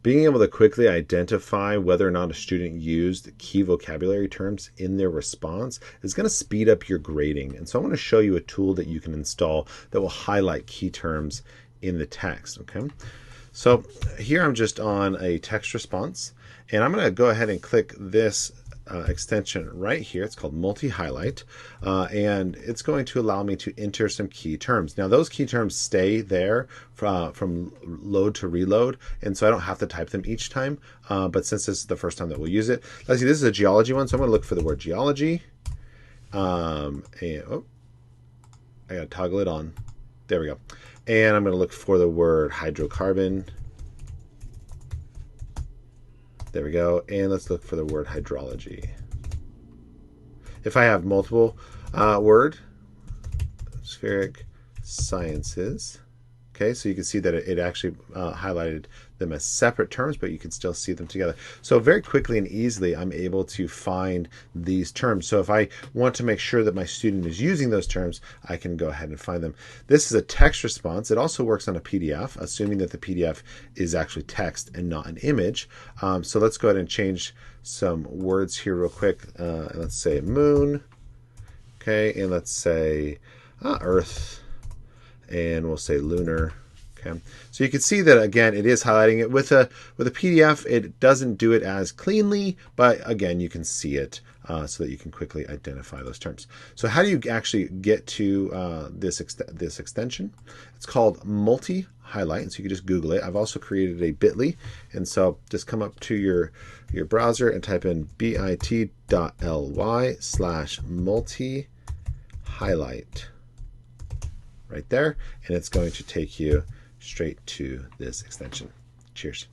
being able to quickly identify whether or not a student used key vocabulary terms in their response is going to speed up your grading. And so I want to show you a tool that you can install that will highlight key terms in the text. Okay, so here I'm just on a text response, and I'm going to go ahead and click this extension right here. It's called multi-highlight, and it's going to allow me to enter some key terms. Now those key terms stay there from load to reload, and so I don't have to type them each time, but since this is the first time that we'll use it, let's see, this is a geology one, so I'm going to look for the word geology, and I got to toggle it on. There we go. And I'm going to look for the word hydrocarbon. There we go. And let's look for the word hydrology. If I have multiple word, atmospheric sciences. Okay, so you can see that it actually highlighted them as separate terms, but you can still see them together. So very quickly and easily, I'm able to find these terms. So if I want to make sure that my student is using those terms, I can go ahead and find them. This is a text response. It also works on a PDF, assuming that the PDF is actually text and not an image. So let's go ahead and change some words here real quick. Let's say moon. Okay, and let's say earth. And we'll say lunar. Okay, so you can see that again it is highlighting it with a PDF. It doesn't do it as cleanly, but again you can see it so that you can quickly identify those terms. So how do you actually get to this extension? It's called multi-highlight, and so you can just Google it. I've also created a bit.ly, and so just come up to your browser and type in bit.ly/multi-highlight. Right there, and it's going to take you straight to this extension. Cheers.